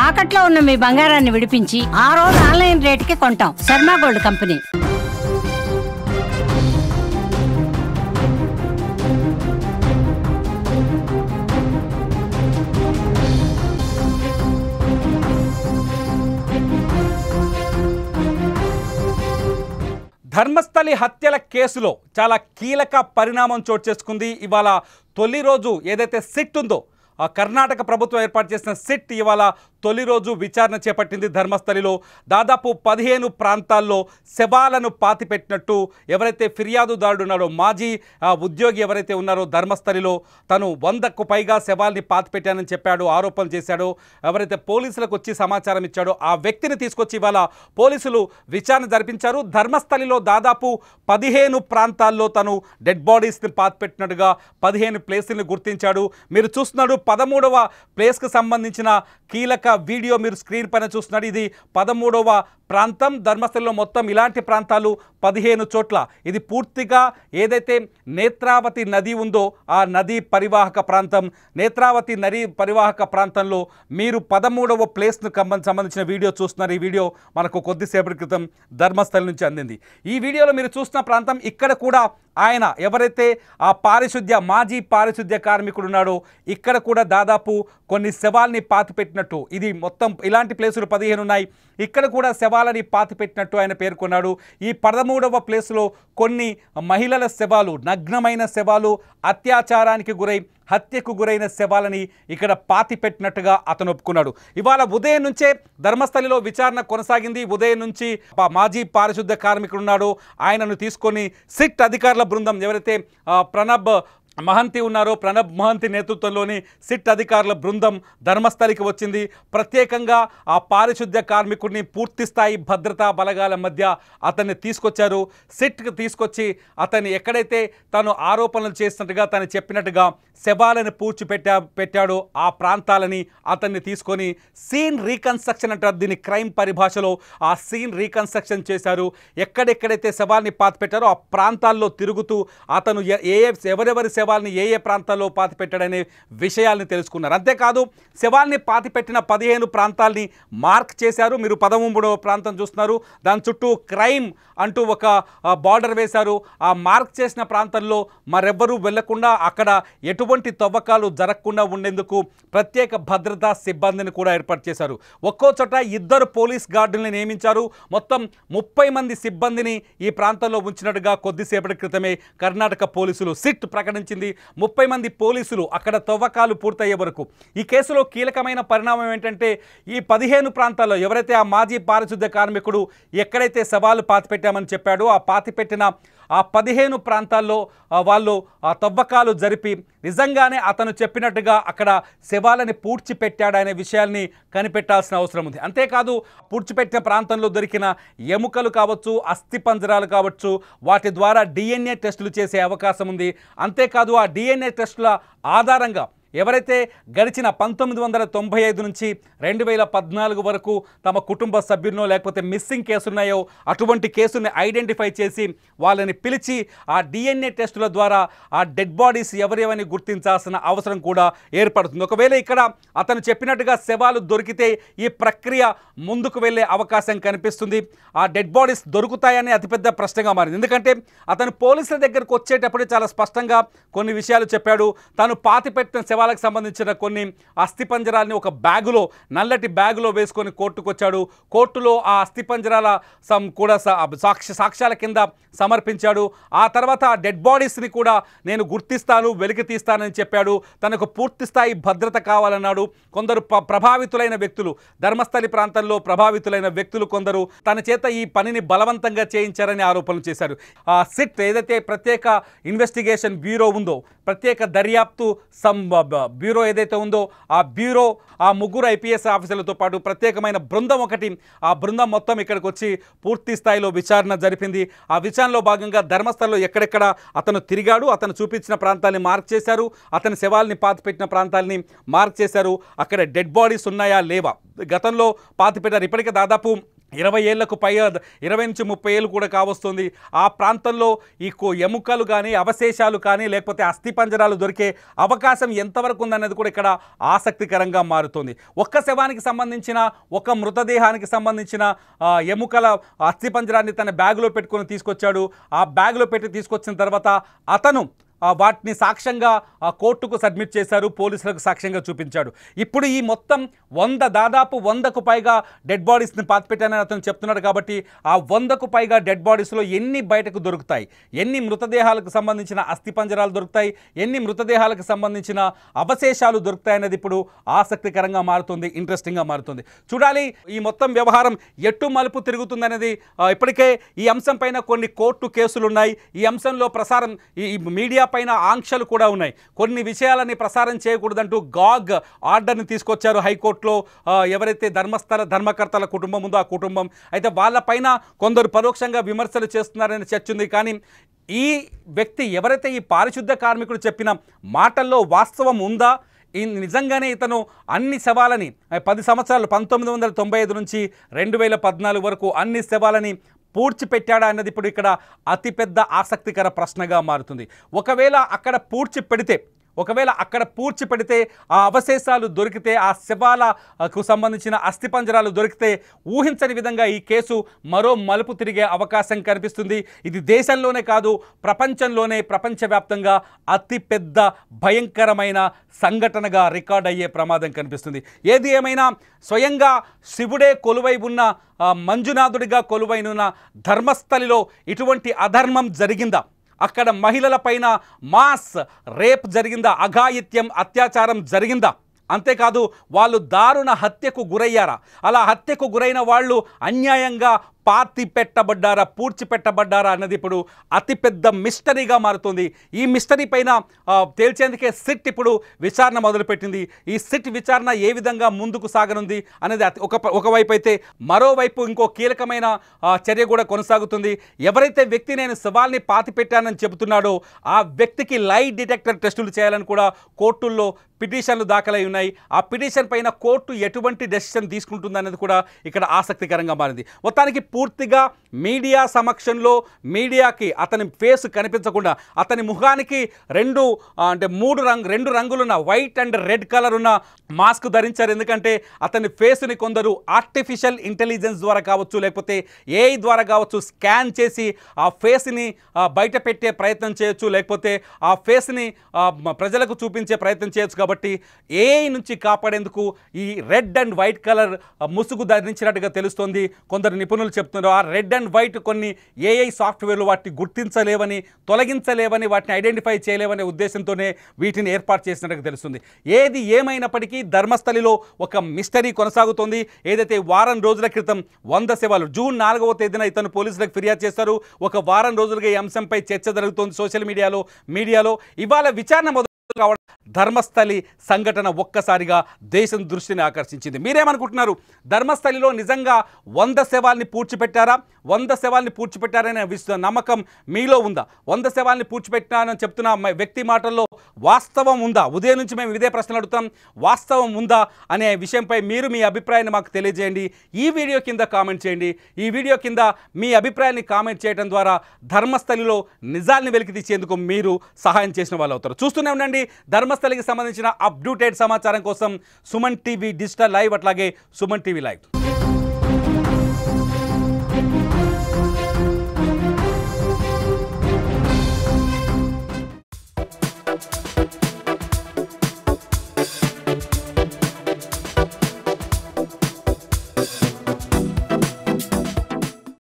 తాకట్లో ఉన్న మీ బంగారాన్ని విడిపించి ఆ రోజు ఆన్లైన్ రేటుకి కొంటాం. Sharma gold company. ధర్మస్థలి హత్యల కేసులో చాలా కీలక పరిణామం చోటు చేసుకుంది. ఇవాళ తొలి రోజు ఏదైతే సిట్ ఉందో కర్ణాటక ప్రభుత్వం ఏర్పాటు చేసిన సిట్ ఇవాళ తొలి రోజు విచారణ చేపట్టింది. ధర్మస్థలిలో దాదాపు 15 ప్రాంతాల్లో శవాలను పాతిపెట్టినట్టు ఎవరైతే ఫిర్యాదుదారుడు ఉన్నాడో, మాజీ ఉద్యోగి ఎవరైతే ఉన్నారో ధర్మస్థలిలో తను 100కు పైగా శవాల్ని పాతిపెట్టానని చెప్పాడు, ఆరోపణలు చేశాడో, ఎవరైతే పోలీసులకు వచ్చి సమాచారం ఇచ్చాడో ఆ వ్యక్తిని తీసుకొచ్చి ఇవాళ పోలీసులు విచారణ జరిపించారు. ధర్మస్థలిలో దాదాపు 15 ప్రాంతాల్లో తను డెడ్ బాడీస్ని పాతిపెట్టినట్టుగా 15 ప్లేసుల్ని గుర్తించాడు. మీరు చూస్తున్నాడు 13వ ప్లేస్కి సంబంధించిన కీలక వీడియో మీరు స్క్రీన్ పైన చూస్తున్నారు. ఇది 13వ ప్రాంతం. ధర్మస్థలిలో మొత్తం ఇలాంటి ప్రాంతాలు 15 చోట్ల. ఇది పూర్తిగా ఏదైతే నేత్రావతి నది ఉందో ఆ నదీ పరివాహక ప్రాంతం. నేత్రావతి నది పరివాహక ప్రాంతంలో మీరు 13వ ప్లేస్ను సంబంధించిన వీడియో చూస్తున్నారు. ఈ వీడియో మనకు కొద్దిసేపటి క్రితం ధర్మస్థలి నుంచి అందింది. ఈ వీడియోలో మీరు చూస్తున్న ప్రాంతం ఇక్కడ కూడా ఆయన ఎవరైతే ఆ మాజీ పారిశుద్ధ్య కార్మికుడు ఉన్నాడో ఇక్కడ కూడా దాదాపు కొన్ని శవాల్ని పాతిపెట్టినట్టు, ఇది మొత్తం ఇలాంటి ప్లేసులు 15 ఉన్నాయి, ఇక్కడ కూడా శవాలని పాతిపెట్టినట్టు ఆయన పేర్కొన్నాడు. ఈ 13వ ప్లేసులో కొన్ని మహిళల శవాలు, నగ్నమైన శవాలు, అత్యాచారానికి గురై హత్యకు గురైన శవాలని ఇక్కడ పాతిపెట్టినట్టుగా అతను ఒప్పుకున్నాడు. ఇవాళ ఉదయం నుంచే ధర్మస్థలిలో విచారణ కొనసాగింది. ఉదయం నుంచి మాజీ పారిశుద్ధ్య కార్మికుడు ఉన్నాడో ఆయనను తీసుకొని సిట్ అధికారుల బృందం ఎవరైతే ప్రణబ్ మహంతి ఉన్నారో, ప్రణబ్ మహంతి నేతృత్వంలోని సిట్ అధికారుల బృందం ధర్మస్థలికి వచ్చింది. ప్రత్యేకంగా ఆ పారిశుద్ధ్య కార్మికుడిని పూర్తిస్థాయి భద్రతా బలగాల మధ్య అతన్ని తీసుకొచ్చారు. సిట్కి తీసుకొచ్చి అతన్ని ఎక్కడైతే తను ఆరోపణలు చేసినట్టుగా తను చెప్పినట్టుగా శవాలను పెట్టాడో ఆ ప్రాంతాలని అతన్ని తీసుకొని సీన్ రీకన్స్ట్రక్షన్ అంటారు దీన్ని క్రైమ్ పరిభాషలో. ఆ సీన్ రీకన్స్ట్రక్షన్ చేశారు. ఎక్కడెక్కడైతే శవాల్ని పాతిపెట్టారో ఆ ప్రాంతాల్లో తిరుగుతూ అతను ఎవరెవరి శవాల్ని ఏ ప్రాంతాల్లో పాతిపెట్టాడనే విషయాల్ని తెలుసుకున్నారు. అంతేకాదు శవాల్ని పాతిపెట్టిన 15 ప్రాంతాల్ని మార్క్ చేశారు. మీరు 13వ ప్రాంతం చూస్తున్నారు, దాని చుట్టూ క్రైమ్ అంటూ ఒక బార్డర్ వేశారు. ఆ మార్క్ చేసిన ప్రాంతంలో మరెవ్వరూ వెళ్లకుండా అక్కడ ఎటువంటి తవ్వకాలు జరగకుండా ఉండేందుకు ప్రత్యేక భద్రతా సిబ్బందిని కూడా ఏర్పాటు చేశారు. ఒక్కో చోట 2 పోలీస్ గార్డుల్ని నియమించారు. మొత్తం 30 మంది సిబ్బందిని ఈ ప్రాంతంలో ఉంచినట్టుగా కొద్దిసేపటి క్రితమే కర్ణాటక పోలీసులు సిట్ ప్రకటించింది. 30 మంది పోలీసులు అక్కడ తవ్వకాలు పూర్తయ్యే వరకు. ఈ కేసులో కీలకమైన పరిణామం ఏంటంటే ఈ 15 ప్రాంతాల్లో ఎవరైతే ఆ మాజీ పారిశుద్ధ్య కార్మికుడు ఎక్కడైతే శవాలు పాతిపెట్టామని చెప్పాడో ఆ పాతిపెట్టిన ఆ 15 ప్రాంతాల్లో వాళ్ళు ఆ తవ్వకాలు జరిపి నిజంగానే అతను చెప్పినట్టుగా అక్కడ శవాలని పూడ్చిపెట్టాడనే విషయాల్ని కనిపెట్టాల్సిన అవసరం ఉంది. అంతేకాదు పూడ్చిపెట్టిన ప్రాంతంలో దొరికిన ఎముకలు కావచ్చు, అస్థిపంజరాలు కావచ్చు, వాటి ద్వారా DNA టెస్టులు చేసే అవకాశం ఉంది. అంతేకాదు ఆ DNA టెస్టుల ఆధారంగా ఎవరైతే గడిచిన 1995 నుంచి 2014 వరకు తమ కుటుంబ సభ్యులను లేకపోతే మిస్సింగ్ కేసులున్నాయో అటువంటి కేసుని ఐడెంటిఫై చేసి వాళ్ళని పిలిచి ఆ DNA టెస్టుల ద్వారా ఆ డెడ్ బాడీస్ ఎవరేవని గుర్తించాల్సిన అవసరం కూడా ఏర్పడుతుంది. ఒకవేళ ఇక్కడ అతను చెప్పినట్టుగా శవాలు దొరికితే ఈ ప్రక్రియ ముందుకు వెళ్ళే అవకాశం కనిపిస్తుంది. ఆ డెడ్ బాడీస్ దొరుకుతాయని అతిపెద్ద ప్రశ్నగా మారింది. ఎందుకంటే అతను పోలీసుల దగ్గరకు వచ్చేటప్పుడు చాలా స్పష్టంగా కొన్ని విషయాలు చెప్పాడు. తాను పాతిపెట్టిన శవాలకు సంబంధించిన కొన్ని అస్థిపంజరాల్ని ఒక బ్యాగులో, నల్లటి బ్యాగులో వేసుకొని కోర్టుకు వచ్చాడు. కోర్టులో ఆ అస్థిపంజరాల కూడా సాక్ష్యాల కింద సమర్పించాడు. ఆ తర్వాత ఆ డెడ్ బాడీస్ని కూడా నేను గుర్తిస్తాను, వెలికి తీస్తానని చెప్పాడు. తనకు పూర్తిస్థాయి భద్రత కావాలన్నాడు. కొందరు ప్రభావితులైన వ్యక్తులు, ధర్మస్థలి ప్రాంతంలో ప్రభావితులైన వ్యక్తులు కొందరు తన చేత ఈ పనిని బలవంతంగా చేయించారని ఆరోపణలు చేశారు. ఆ సిట్ ఏదైతే ప్రత్యేక ఇన్వెస్టిగేషన్ బ్యూరో ఉందో, ప్రత్యేక దర్యాప్తు బ్యూరో ఏదైతే ఉందో ఆ బ్యూరో ఆ 3 IPS ఆఫీసర్లతో పాటు ప్రత్యేకమైన బృందం ఒకటి, ఆ బృందం మొత్తం ఇక్కడికి వచ్చి పూర్తి స్థాయిలో విచారణ జరిపింది. ఆ విచారణలో భాగంగా ధర్మస్థలిలో ఎక్కడెక్కడ అతను తిరిగాడు, అతను చూపించిన ప్రాంతాన్ని మార్క్ చేశారు, అతని శవాల్ని పాతిపెట్టిన ప్రాంతాలని మార్క్ చేశారు. అక్కడ డెడ్ బాడీస్ ఉన్నాయా లేవా, గతంలో పాతిపెట్టారు. ఇప్పటికే దాదాపు 20 ఏళ్లకు పై 20 నుంచి 30 ఏళ్ళు కూడా కావస్తుంది. ఆ ప్రాంతంలో ఈ ఎముకలు కానీ అవశేషాలు కానీ లేకపోతే అస్థిపంజరాలు దొరికే అవకాశం ఎంతవరకు ఉందనేది కూడా ఇక్కడ ఆసక్తికరంగా మారుతుంది. ఒక్క శవానికి సంబంధించిన ఒక మృతదేహానికి సంబంధించిన ఎముకల అస్థిపంజరాన్ని తన బ్యాగులో పెట్టుకొని తీసుకొచ్చాడు. ఆ బ్యాగులో పెట్టి తీసుకొచ్చిన తర్వాత అతను వాటిని సాక్ష్యంగా కోర్టుకు సబ్మిట్ చేశారు, పోలీసులకు సాక్ష్యంగా చూపించాడు. ఇప్పుడు ఈ మొత్తం దాదాపు 100కు పైగా డెడ్ బాడీస్ని పాతిపెట్టానని అతను చెప్తున్నాడు. కాబట్టి ఆ 100కు పైగా డెడ్ బాడీస్లో ఎన్ని బయటకు దొరుకుతాయి, ఎన్ని మృతదేహాలకు సంబంధించిన అస్థిపంజరాలు దొరుకుతాయి, ఎన్ని మృతదేహాలకు సంబంధించిన అవశేషాలు దొరుకుతాయి అనేది ఇప్పుడు ఆసక్తికరంగా మారుతుంది, ఇంట్రెస్టింగ్గా మారుతుంది. చూడాలి ఈ మొత్తం వ్యవహారం ఎటు మలుపు తిరుగుతుందనేది. ఇప్పటికే ఈ అంశం పైన కొన్ని కోర్టు కేసులు ఉన్నాయి. ఈ అంశంలో ప్రసారం ఈ మీడియా పైన ఆంక్షలు కూడా ఉన్నాయి. కొన్ని విషయాలని ప్రసారం చేయకూడదంటూ గాగ్ ఆర్డర్ని తీసుకొచ్చారు హైకోర్టులో. ఎవరైతే ధర్మకర్తల కుటుంబం ఉందో ఆ కుటుంబం అయితే వాళ్ళపైన కొందరు పరోక్షంగా విమర్శలు చేస్తున్నారనే చర్చ ఉంది. కానీ ఈ వ్యక్తి ఎవరైతే ఈ పారిశుద్ధ కార్మికుడు చెప్పిన మాటల్లో వాస్తవం ఉందా, నిజంగానే ఇతను అన్ని శవాలని 10 సంవత్సరాలు 1995 నుంచి 2014 వరకు అన్ని శవాలని పూడ్చిపెట్టాడా అన్నది ఇప్పుడు ఇక్కడ అతిపెద్ద ఆసక్తికర ప్రశ్నగా మారుతుంది. ఒకవేళ అక్కడ పూడ్చి పెడితే ఆ అవశేషాలు దొరికితే, ఆ శవాలకు సంబంధించిన అస్థిపంజరాలు దొరికితే ఊహించని విధంగా ఈ కేసు మరో మలుపు తిరిగే అవకాశం కనిపిస్తుంది. ఇది దేశంలోనే కాదు ప్రపంచవ్యాప్తంగా అతిపెద్ద భయంకరమైన సంఘటనగా రికార్డ్ అయ్యే ప్రమాదం కనిపిస్తుంది. ఏది ఏమైనా స్వయంగా శివుడే కొలువై ఉన్న మంజునాథుడిగా కొలువైన ధర్మస్థలిలో ఇటువంటి అధర్మం జరిగిందా? అక్కడ మహిళలపైన మాస్ రేప్ జరిగిందా? అఘాయిత్యం, అత్యాచారం జరిగిందా? అంతేకాదు వాళ్ళు దారుణ హత్యకు గురయ్యారా? అలా హత్యకు గురైన వాళ్ళు అన్యాయంగా పూడ్చిపెట్టబడ్డారా అన్నది ఇప్పుడు అతిపెద్ద మిస్టరీగా మారుతుంది. ఈ మిస్టరీ పైన తేల్చేందుకే సిట్ ఇప్పుడు విచారణ మొదలుపెట్టింది. ఈ సిట్ విచారణ ఏ విధంగా ముందుకు సాగనుంది అనేది ఒకవైపు అయితే, మరోవైపు ఇంకో కీలకమైన చర్య కూడా కొనసాగుతుంది. ఎవరైతే వ్యక్తి నేను శవాల్ని పాతిపెట్టానని చెబుతున్నాడో ఆ వ్యక్తికి లై డిటెక్టర్ టెస్టులు చేయాలని కూడా కోర్టుల్లో పిటిషన్లు దాఖలై ఉన్నాయి. ఆ పిటిషన్ పైన కోర్టు ఎటువంటి డెసిషన్ తీసుకుంటుందనేది కూడా ఇక్కడ ఆసక్తికరంగా మారింది. మొత్తానికి పూర్తిగా మీడియా సమక్షంలో మీడియాకి అతని ఫేస్ కనిపించకుండా అతని ముఖానికి రెండు రంగులున్న వైట్ అండ్ రెడ్ కలర్ ఉన్న మాస్క్ ధరించారు. ఎందుకంటే అతని ఫేస్ని కొందరు ఆర్టిఫిషియల్ ఇంటెలిజెన్స్ ద్వారా కావచ్చు, లేకపోతే ఏఐ ద్వారా కావచ్చు స్కాన్ చేసి ఆ ఫేస్ని బయట పెట్టే ప్రయత్నం చేయొచ్చు, లేకపోతే ఆ ఫేస్ని ప్రజలకు చూపించే ప్రయత్నం చేయొచ్చు. కాబట్టి ఏఐ నుంచి కాపాడేందుకు ఈ రెడ్ అండ్ వైట్ కలర్ ముసుగు ధరించినట్టుగా తెలుస్తోంది. కొందరు నిపుణులు చెప్తున్నారు ఆ రెడ్ అండ్ వైట్ కొన్ని ఏఐ సాఫ్ట్వేర్లు వాటిని గుర్తించలేవని, తొలగించలేవని, వాటిని ఐడెంటిఫై చేయలేవనే ఉద్దేశంతోనే వీటిని ఏర్పాటు చేసినట్టుగా తెలుస్తుంది. ఏది ఏమైనప్పటికీ ధర్మస్థలిలో ఒక మిస్టరీ కొనసాగుతోంది. ఏదైతే వారం రోజుల క్రితం 100 శవాలు జూన్ 4వ తేదీన ఇతను పోలీసులకు ఫిర్యాదు చేశారు. ఒక వారం రోజులుగా ఈ అంశంపై చర్చ జరుగుతోంది సోషల్ మీడియాలో. ఇవాళ విచారణ మొదలు కావడం ధర్మస్థలి సంఘటన ఒక్కసారిగా దేశం దృష్టిని ఆకర్షించింది. మీరేమనుకుంటున్నారు? ధర్మస్థలిలో నిజంగా 100 శవాల్ని పూడ్చిపెట్టారా? 100 శవాల్ని పూడ్చిపెట్టారనే నమ్మకం మీలో ఉందా? 100 శవాల్ని పూడ్చిపెట్టానని చెప్తున్న వ్యక్తి మాటల్లో వాస్తవం ఉందా? ఉదయం నుంచి మేము ఇదే ప్రశ్నలు అడుగుతాం. వాస్తవం ఉందా అనే విషయంపై మీరు మీ అభిప్రాయాన్ని మాకు తెలియజేయండి. ఈ వీడియో కింద కామెంట్ చేయండి. ఈ వీడియో కింద మీ అభిప్రాయాన్ని కామెంట్ చేయడం ద్వారా ధర్మస్థలిలో నిజాల్ని వెలికి తీసేందుకు మీరు సహాయం చేసిన వాళ్ళు అవుతారు. చూస్తూనే ఉండండి ధర్మస్థలికి సంబంధించిన అప్డేటెడ్ సమాచారం కోసం సుమన్ టీవీ డిజిటల్ లైవ్, అట్లాగే సుమన్ టీవీ లైవ్.